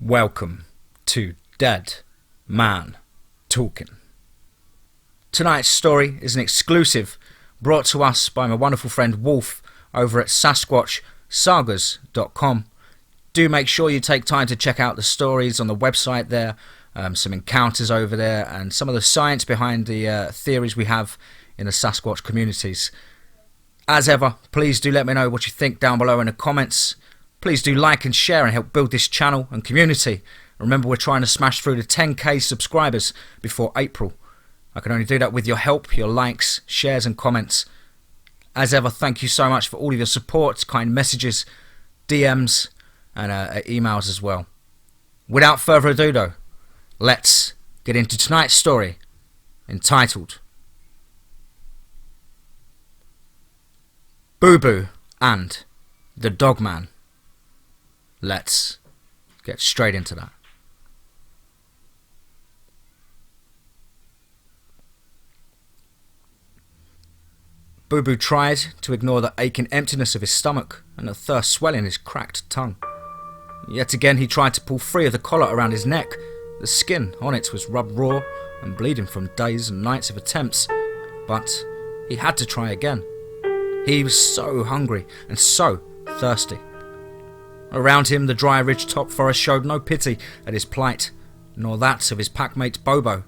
Welcome to Dead Man Talking. Tonight's story is an exclusive brought to us by my wonderful friend Wolf over at SasquatchSagas.com. Do make sure you take time to check out the stories on the website there, some encounters over there, and some of the science behind the theories we have in the Sasquatch communities. As ever, please do let me know what you think down below in the comments. Please do like and share and help build this channel and community. Remember, we're trying to smash through the 10k subscribers before April. I can only do that with your help, your likes, shares and comments. As ever, thank you so much for all of your support, kind messages, DMs and emails as well. Without further ado though, let's get into tonight's story entitled Boo and the Dogman. Let's get straight into that. Boo tried to ignore the aching emptiness of his stomach and the thirst swelling his cracked tongue. Yet again he tried to pull free of the collar around his neck. The skin on it was rubbed raw and bleeding from days and nights of attempts, but he had to try again. He was so hungry and so thirsty. Around him, the dry ridge-top forest showed no pity at his plight, nor that of his packmate Bobo.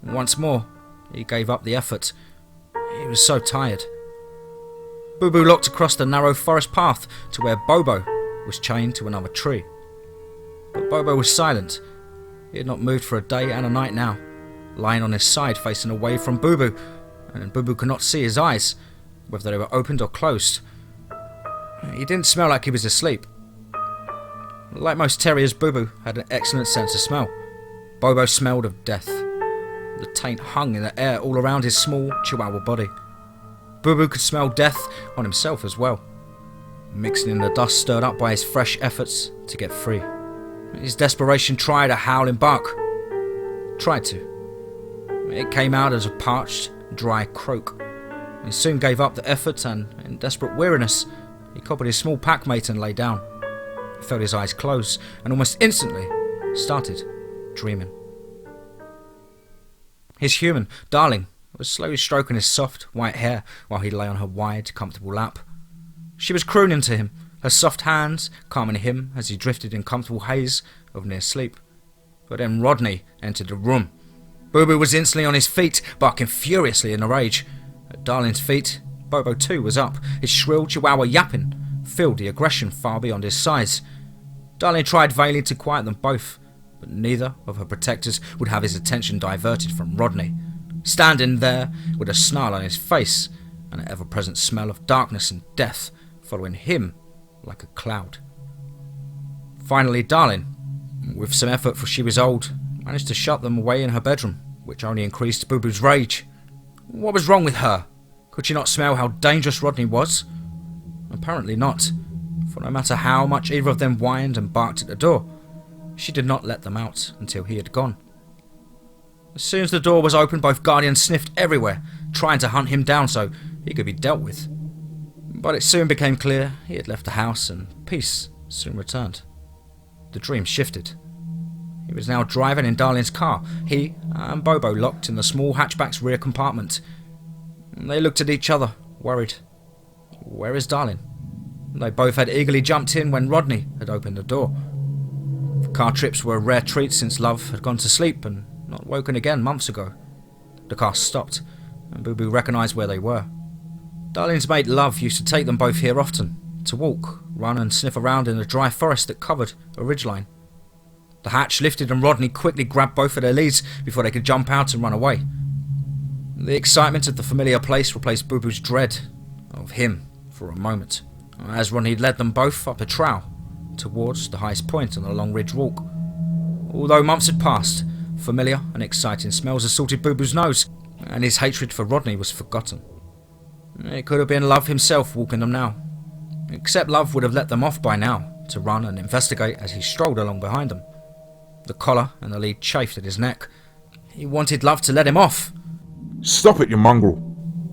Once more, he gave up the effort. He was so tired. Boo looked across the narrow forest path to where Bobo was chained to another tree. But Bobo was silent. He had not moved for a day and a night now, lying on his side facing away from Boo, and Boo could not see his eyes, whether they were opened or closed. He didn't smell like he was asleep. Like most terriers, Boo had an excellent sense of smell. Bobo smelled of death. The taint hung in the air all around his small chihuahua body. Boo could smell death on himself as well, mixing in the dust stirred up by his fresh efforts to get free. His desperation tried a howling bark. Tried to. It came out as a parched, dry croak. He soon gave up the effort and, in desperate weariness, he coppered his small packmate and lay down. He felt his eyes close and almost instantly started dreaming. His human, Darling, was slowly stroking his soft, white hair while he lay on her wide, comfortable lap. She was crooning to him, her soft hands calming him as he drifted in comfortable haze of near sleep. But then Rodney entered the room. Boo was instantly on his feet, barking furiously in a rage. At Darling's feet, Bobo too was up, his shrill chihuahua yapping filled the aggression far beyond his size. Darling tried vainly to quiet them both, but neither of her protectors would have his attention diverted from Rodney, standing there with a snarl on his face and an ever-present smell of darkness and death following him like a cloud. Finally, Darling, with some effort for she was old, managed to shut them away in her bedroom, which only increased Boo's rage. What was wrong with her? Could she not smell how dangerous Rodney was? Apparently not, for no matter how much either of them whined and barked at the door, she did not let them out until he had gone. As soon as the door was opened, both guardians sniffed everywhere, trying to hunt him down so he could be dealt with. But it soon became clear he had left the house and peace soon returned. The dream shifted. He was now driving in Darling's car, he and Bobo locked in the small hatchback's rear compartment. They looked at each other, worried. Where is Darling? They both had eagerly jumped in when Rodney had opened the door. The car trips were a rare treat since Love had gone to sleep and not woken again months ago. The car stopped, and Boo recognised where they were. Darling's mate Love used to take them both here often, to walk, run and sniff around in the dry forest that covered a ridgeline. The hatch lifted and Rodney quickly grabbed both of their leads before they could jump out and run away. The excitement of the familiar place replaced Boo's dread of him for a moment, as Rodney led them both up a trail towards the highest point on the long ridge walk. Although months had passed, familiar and exciting smells assaulted Boo's nose, and his hatred for Rodney was forgotten. It could have been Love himself walking them now, except Love would have let them off by now to run and investigate as he strolled along behind them. The collar and the lead chafed at his neck. He wanted Love to let him off. Stop it, you mongrel!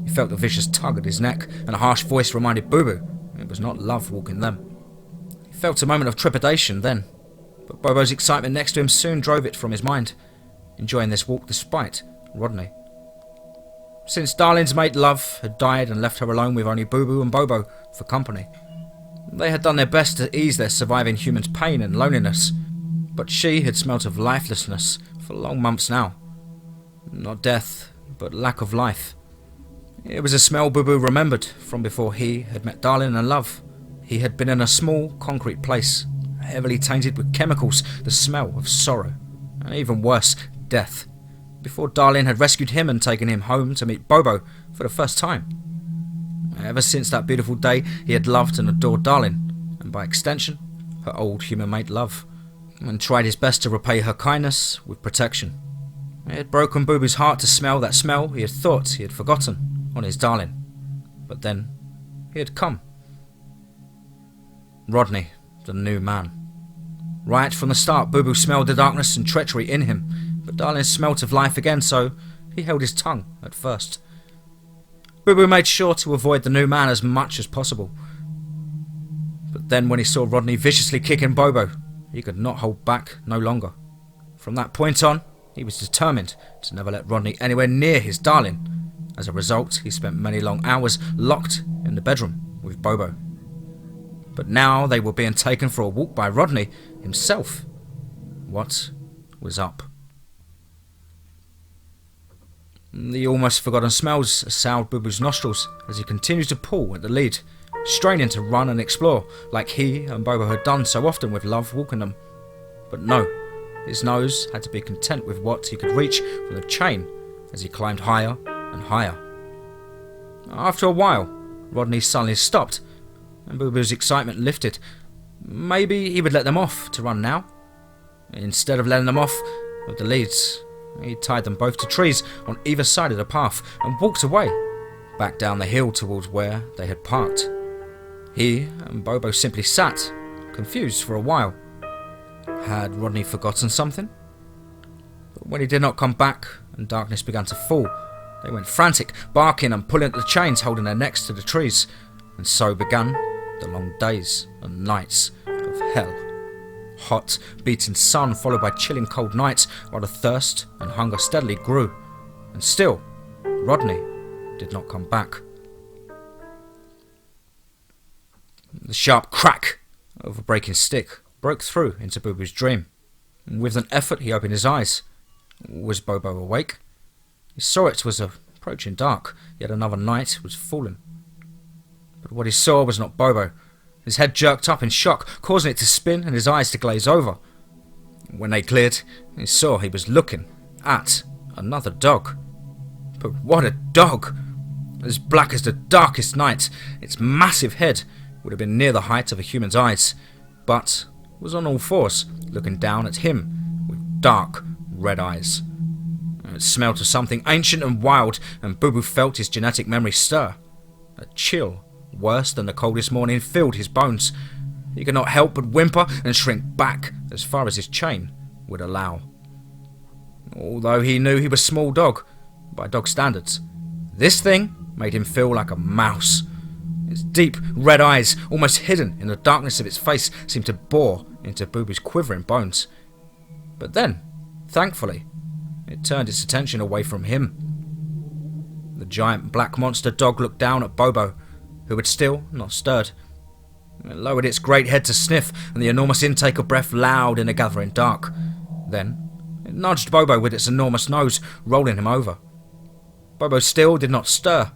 He felt a vicious tug at his neck, and a harsh voice reminded Boo it was not Love walking them. He felt a moment of trepidation then, but Bobo's excitement next to him soon drove it from his mind, enjoying this walk despite Rodney. Since Darlin's mate Love had died and left her alone with only Boo Boo and Bobo for company, they had done their best to ease their surviving human's pain and loneliness, but she had smelt of lifelessness for long months now. Not death, but lack of life. It was a smell Boo Boo remembered from before he had met Darlin and Love. He had been in a small concrete place, heavily tainted with chemicals, the smell of sorrow, and even worse, death, before Darlin had rescued him and taken him home to meet Bobo for the first time. Ever since that beautiful day, he had loved and adored Darlin, and by extension, her old human mate Love, and tried his best to repay her kindness with protection. It had broken Boo Boo's heart to smell that smell he had thought he had forgotten on his Darlin. But then, he had come. Rodney, the new man. Right from the start, Boo Boo smelled the darkness and treachery in him, but Darlin smelt of life again, so he held his tongue at first. Boo Boo made sure to avoid the new man as much as possible. But then when he saw Rodney viciously kicking Bobo, he could not hold back no longer. From that point on, he was determined to never let Rodney anywhere near his Darlin. As a result, he spent many long hours locked in the bedroom with Bobo. But now they were being taken for a walk by Rodney himself. What was up? The almost forgotten smells assailed Boo Boo's nostrils as he continued to pull at the lead, straining to run and explore like he and Bobo had done so often with Love walking them. But no, his nose had to be content with what he could reach from the chain as he climbed higher and higher. After a while, Rodney suddenly stopped and Boo Boo's excitement lifted. Maybe he would let them off to run now. Instead of letting them off with the leads, he tied them both to trees on either side of the path and walked away, back down the hill towards where they had parked. He and Bobo simply sat, confused for a while. Had Rodney forgotten something? But when he did not come back and darkness began to fall, they went frantic, barking and pulling at the chains holding their necks to the trees, and so began the long days and nights of hell. Hot, beating sun followed by chilling cold nights while the thirst and hunger steadily grew. And still, Rodney did not come back. The sharp crack of a breaking stick broke through into Boo Boo's dream. With an effort he opened his eyes. Was Bobo awake? He saw it was approaching dark, yet another night was falling. But what he saw was not Bobo. His head jerked up in shock, causing it to spin and his eyes to glaze over. When they cleared, he saw he was looking at another dog. But what a dog! As black as the darkest night, its massive head would have been near the height of a human's eyes, but was on all fours, looking down at him with dark red eyes. It smelled of something ancient and wild, and Boo Boo felt his genetic memory stir. A chill, worse than the coldest morning, filled his bones. He could not help but whimper and shrink back as far as his chain would allow. Although he knew he was a small dog, by dog standards, this thing made him feel like a mouse. Its deep red eyes, almost hidden in the darkness of its face, seemed to bore into Boo Boo's quivering bones. But then, thankfully, it turned its attention away from him. The giant black monster dog looked down at Bobo, who had still not stirred. It lowered its great head to sniff, and the enormous intake of breath loud in the gathering dark. Then, it nudged Bobo with its enormous nose, rolling him over. Bobo still did not stir.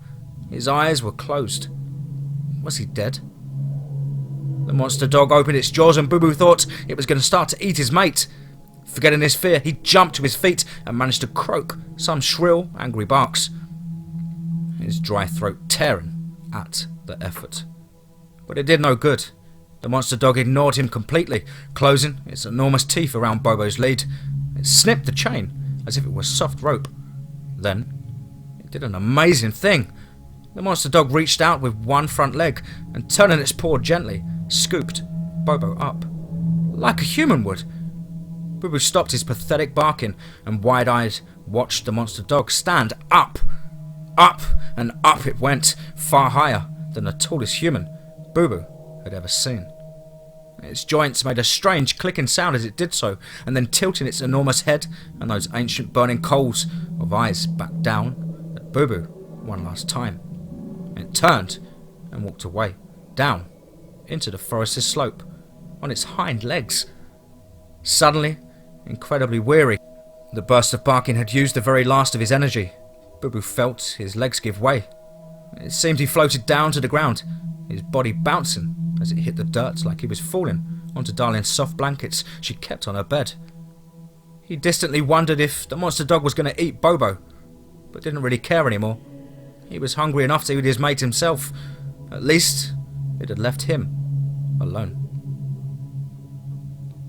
His eyes were closed. Was he dead? The monster dog opened its jaws and Boo Boo thought it was going to start to eat his mate. Forgetting his fear, he jumped to his feet and managed to croak some shrill, angry barks, his dry throat tearing at the effort. But it did no good. The monster dog ignored him completely, closing its enormous teeth around Bobo's lead. It snipped the chain as if it was soft rope. Then, it did an amazing thing. The monster dog reached out with one front leg and, turning its paw gently, scooped Bobo up, like a human would. Boo Boo stopped his pathetic barking and wide-eyed watched the monster dog stand up. Up and up it went, far higher than the tallest human Boo Boo had ever seen. Its joints made a strange clicking sound as it did so, and then tilting its enormous head and those ancient burning coals of eyes back down at Boo Boo one last time. It turned and walked away, down into the forest's slope, on its hind legs. Suddenly, incredibly weary, the burst of barking had used the very last of his energy. Boo Boo felt his legs give way. It seemed he floated down to the ground, his body bouncing as it hit the dirt like he was falling onto Darling's soft blankets she kept on her bed. He distantly wondered if the monster dog was going to eat Bobo, but didn't really care anymore. He was hungry enough to eat his mate himself. At least it had left him alone.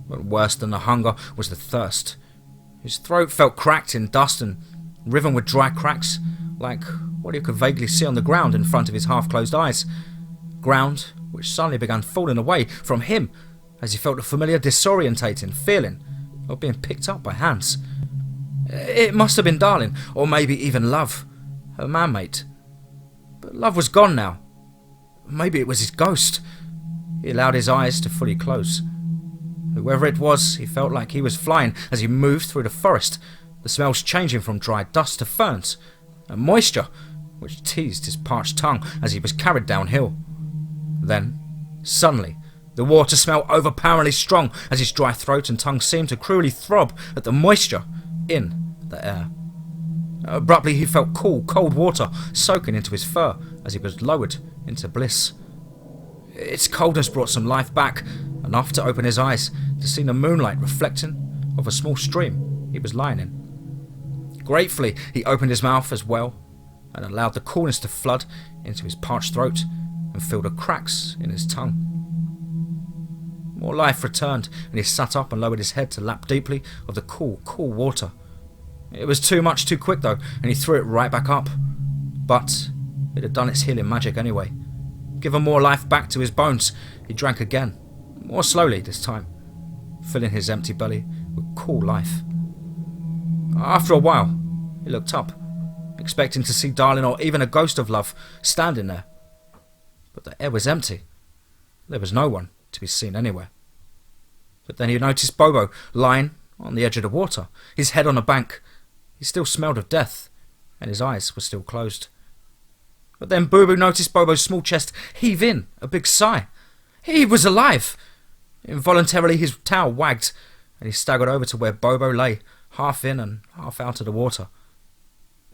But worse than the hunger was the thirst. His throat felt cracked in dust and riven with dry cracks, like what he could vaguely see on the ground in front of his half-closed eyes. Ground which suddenly began falling away from him as he felt a familiar disorientating feeling of being picked up by hands. It must have been Darling, or maybe even Love, her man-mate. But Love was gone now. Maybe it was his ghost. He allowed his eyes to fully close. Whoever it was, he felt like he was flying as he moved through the forest, the smells changing from dry dust to ferns, and moisture, which teased his parched tongue as he was carried downhill. Then, suddenly, the water smelled overpoweringly strong as his dry throat and tongue seemed to cruelly throb at the moisture in the air. Abruptly, he felt cool, cold water soaking into his fur as he was lowered into bliss. Its coldness brought some life back, enough to open his eyes to see the moonlight reflecting of a small stream he was lying in. Gratefully, he opened his mouth as well and allowed the coolness to flood into his parched throat and fill the cracks in his tongue. More life returned, and he sat up and lowered his head to lap deeply of the cool, cool water. It was too much too quick though, and he threw it right back up. But it had done its healing magic anyway. Given more life back to his bones, he drank again, more slowly this time, filling his empty belly with cool life. After a while, he looked up, expecting to see Darling or even a ghost of Love standing there. But the air was empty. There was no one to be seen anywhere. But then he noticed Bobo lying on the edge of the water, his head on a bank. He still smelled of death, and his eyes were still closed. But then Boo Boo noticed Bobo's small chest heave in a big sigh. He was alive! Involuntarily his tail wagged, and he staggered over to where Bobo lay, half in and half out of the water.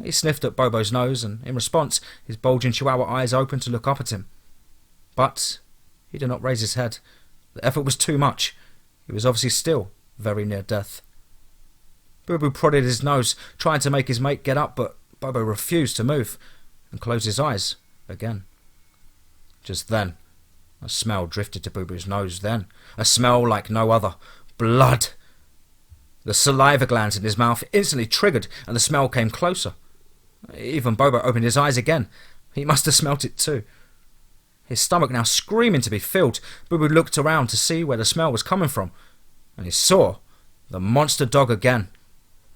He sniffed at Bobo's nose, and in response his bulging chihuahua eyes opened to look up at him. But he did not raise his head. The effort was too much. He was obviously still very near death. Boo Boo prodded his nose, trying to make his mate get up, but Bobo refused to move and closed his eyes again. Just then, a smell drifted to Boo Boo's nose then, a smell like no other. Blood! The saliva glands in his mouth instantly triggered, and the smell came closer. Even Bobo opened his eyes again. He must have smelt it too. His stomach now screaming to be filled, Boo Boo looked around to see where the smell was coming from, and he saw the monster dog again.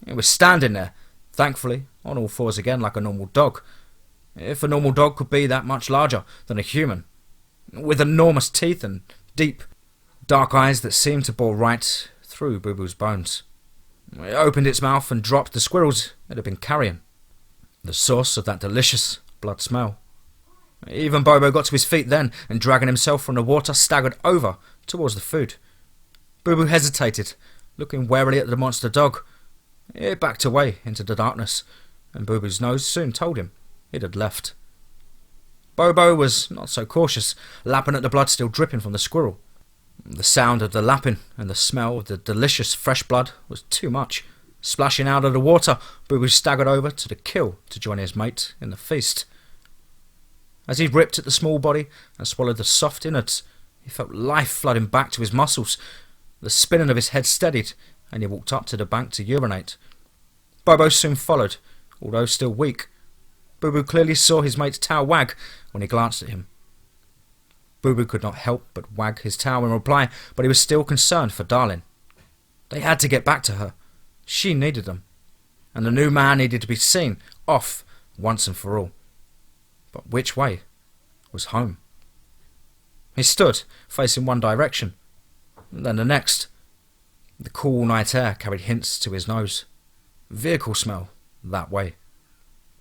It was standing there, thankfully, on all fours again like a normal dog. If a normal dog could be that much larger than a human, with enormous teeth and deep, dark eyes that seemed to bore right through Boo Boo's bones. It opened its mouth and dropped the squirrels it had been carrying, the source of that delicious blood smell. Even Bobo got to his feet then, and dragging himself from the water, staggered over towards the food. Boo Boo hesitated, looking warily at the monster dog. It backed away into the darkness, and Boo Boo's nose soon told him it had left. Bobo was not so cautious, lapping at the blood still dripping from the squirrel. The sound of the lapping and the smell of the delicious fresh blood was too much. Splashing out of the water, Boo Boo staggered over to the kill to join his mate in the feast. As he ripped at the small body and swallowed the soft innards, he felt life flooding back to his muscles. The spinning of his head steadied, and he walked up to the bank to urinate. Bobo soon followed, although still weak. Boo Boo clearly saw his mate's tail wag when he glanced at him. Boo Boo could not help but wag his tail in reply, but he was still concerned for Darling. They had to get back to her. She needed them, and the new man needed to be seen off once and for all. But which way was home? He stood, facing one direction, then the next. The cool night air carried hints to his nose. Vehicle smell, that way.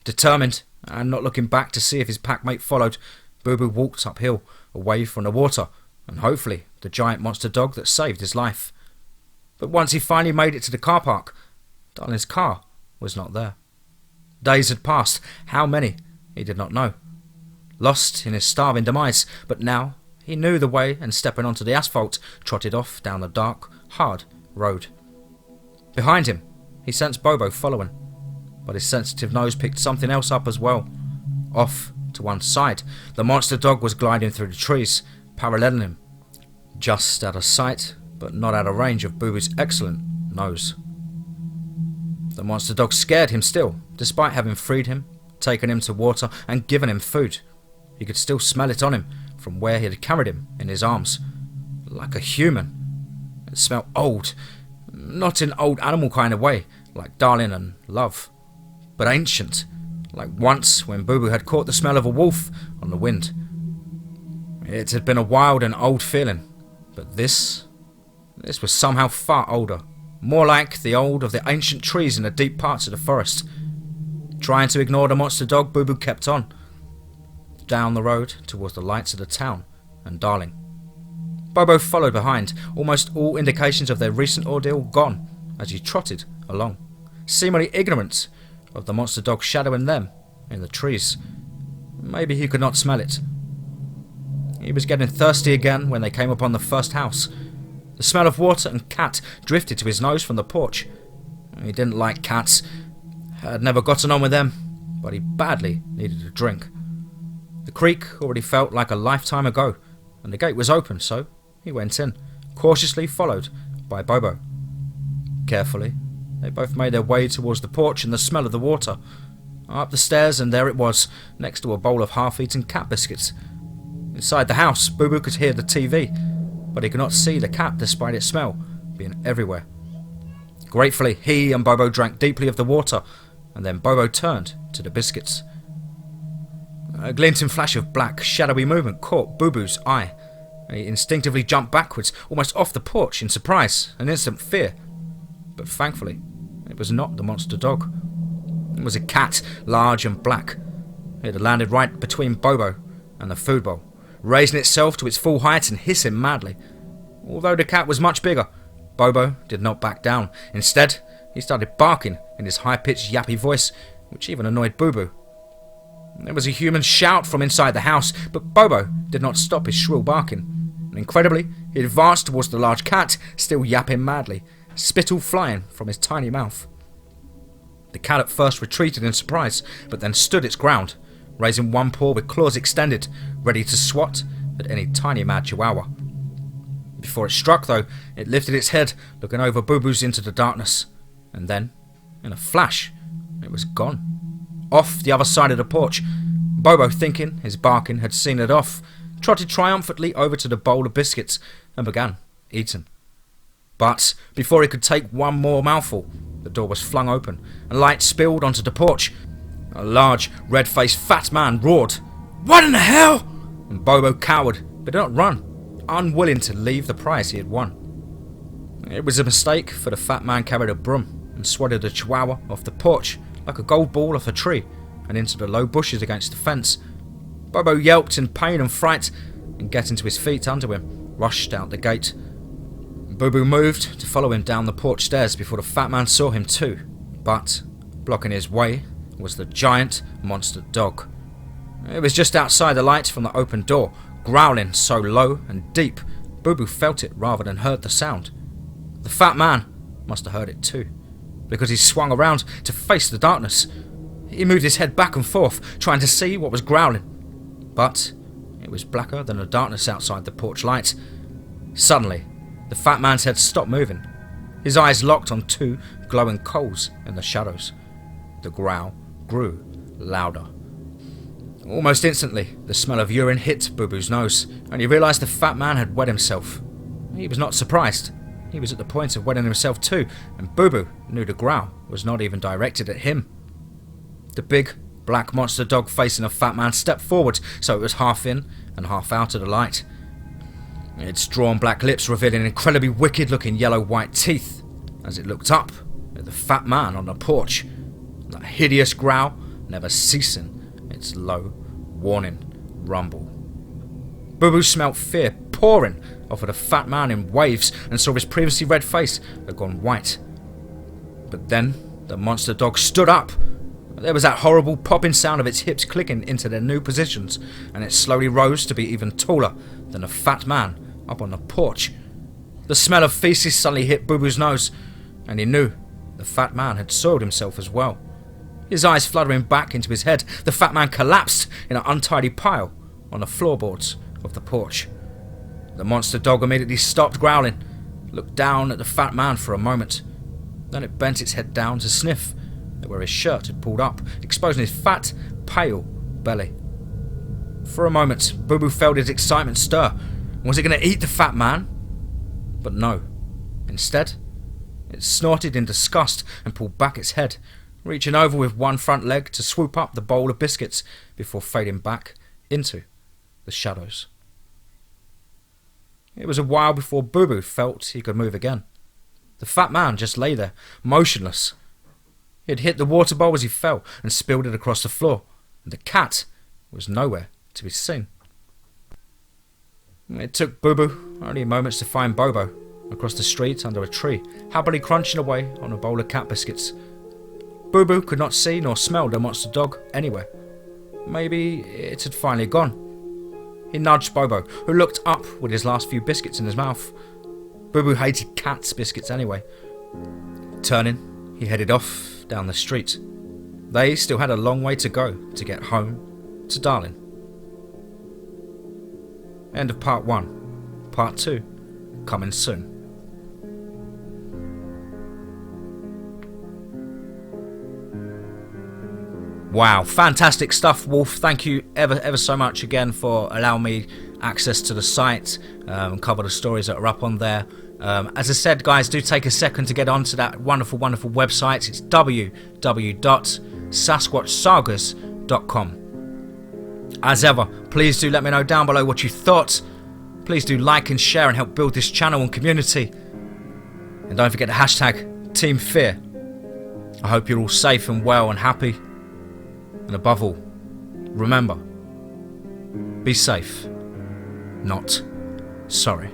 Determined, and not looking back to see if his packmate followed, Boo Boo walked uphill, away from the water, and hopefully the giant monster dog that saved his life. But once he finally made it to the car park, Darling's car was not there. Days had passed. How many? He did not know. Lost in his starving demise, but now he knew the way, and stepping onto the asphalt, trotted off down the dark, hard road. Behind him, he sensed Bobo following, but his sensitive nose picked something else up as well. Off to one side, the monster dog was gliding through the trees, paralleling him, just out of sight, but not out of range of Boo Boo's excellent nose. The monster dog scared him still, despite having freed him, taken him to water, and given him food. He could still smell it on him from where he had carried him in his arms, like a human. It smelled old, not in old animal kind of way, like Darling and love, but ancient, like once when Boo Boo had caught the smell of a wolf on the wind. It had been a wild and old feeling, but this was somehow far older, more like the old of the ancient trees in the deep parts of the forest. Trying to ignore the monster dog, Boo Boo kept on, down the road towards the lights of the town and Darling. Bobo followed behind, almost all indications of their recent ordeal gone as he trotted along, seemingly ignorant of the monster dog shadowing them in the trees. Maybe he could not smell it. He was getting thirsty again when they came upon the first house. The smell of water and cat drifted to his nose from the porch. He didn't like cats, had never gotten on with them, but he badly needed a drink. The creek already felt like a lifetime ago, and the gate was open, so he went in, cautiously followed by Bobo. Carefully, they both made their way towards the porch and the smell of the water. Up the stairs, and there it was, next to a bowl of half-eaten cat biscuits. Inside the house, Boo Boo could hear the TV, but he could not see the cat despite its smell being everywhere. Gratefully, he and Bobo drank deeply of the water, and then Bobo turned to the biscuits. A glinting flash of black, shadowy movement caught Boo Boo's eye. He instinctively jumped backwards, almost off the porch, in surprise and instant fear. But thankfully, it was not the monster dog. It was a cat, large and black. It had landed right between Bobo and the food bowl, raising itself to its full height and hissing madly. Although the cat was much bigger, Bobo did not back down. Instead, he started barking in his high-pitched yappy voice, which even annoyed Boo Boo. There was a human shout from inside the house, but Bobo did not stop his shrill barking. Incredibly, he advanced towards the large cat, still yapping madly, spittle flying from his tiny mouth. The cat at first retreated in surprise, but then stood its ground, raising one paw with claws extended, ready to swat at any tiny mad chihuahua. Before it struck, though, it lifted its head, looking over Boo Boo's into the darkness, and then, in a flash, it was gone. Off the other side of the porch, Bobo, thinking his barking had seen it off, trotted triumphantly over to the bowl of biscuits and began eating. But before he could take one more mouthful, the door was flung open and light spilled onto the porch. A large, red-faced fat man roared, "What in the hell?" And Bobo cowered, but did not run, unwilling to leave the prize he had won. It was a mistake, for the fat man carried a broom and swatted the chihuahua off the porch like a gold ball off a tree and into the low bushes against the fence. Bobo yelped in pain and fright, and getting to his feet under him, rushed out the gate. Boo Boo moved to follow him down the porch stairs before the fat man saw him too, but blocking his way was the giant monster dog. It was just outside the light from the open door, growling so low and deep, Boo Boo felt it rather than heard the sound. The fat man must have heard it too, because he swung around to face the darkness. He moved his head back and forth, trying to see what was growling, but it was blacker than the darkness outside the porch light. Suddenly, the fat man's head stopped moving. His eyes locked on two glowing coals in the shadows. The growl grew louder. Almost instantly, the smell of urine hit Boo Boo's nose, and he realised the fat man had wet himself. He was not surprised. He was at the point of wetting himself too, and Boo Boo knew the growl was not even directed at him. The big, black monster dog facing the fat man stepped forward, so it was half in and half out of the light. Its drawn black lips revealing incredibly wicked-looking yellow-white teeth as it looked up at the fat man on the porch, that hideous growl never ceasing its low, warning rumble. Boo Boo smelt fear pouring off of the fat man in waves and saw his previously red face had gone white. But then the monster dog stood up. There was that horrible popping sound of its hips clicking into their new positions, and it slowly rose to be even taller than the fat man up on the porch. The smell of feces suddenly hit Boo Boo's nose, and he knew the fat man had soiled himself as well. His eyes fluttering back into his head, the fat man collapsed in an untidy pile on the floorboards of the porch. The monster dog immediately stopped growling, looked down at the fat man for a moment. Then it bent its head down to sniff at where his shirt had pulled up, exposing his fat, pale belly. For a moment, Boo Boo felt his excitement stir. Was it going to eat the fat man? But no. Instead, it snorted in disgust and pulled back its head, reaching over with one front leg to swoop up the bowl of biscuits before fading back into the shadows. It was a while before Boo Boo felt he could move again. The fat man just lay there, motionless. He had hit the water bowl as he fell and spilled it across the floor, and the cat was nowhere to be seen. It took Boo Boo only moments to find Bobo across the street under a tree, happily crunching away on a bowl of cat biscuits. Boo Boo could not see nor smell the monster dog anywhere. Maybe it had finally gone. He nudged Bobo, who looked up with his last few biscuits in his mouth. Boo Boo hated cat's biscuits anyway. Turning, he headed off down the street. They still had a long way to go to get home to Darling. End of part 1. Part 2 coming soon. Wow, fantastic stuff, Wolf. Thank you ever so much again for allowing me access to the site and cover the stories that are up on there. As I said, guys, do take a second to get onto that wonderful website. It's www.sasquatchsagas.com. As ever, please do let me know down below what you thought. Please do like and share and help build this channel and community. And don't forget the hashtag TeamFEAR. I hope you're all safe and well and happy. And above all, remember, be safe, not sorry.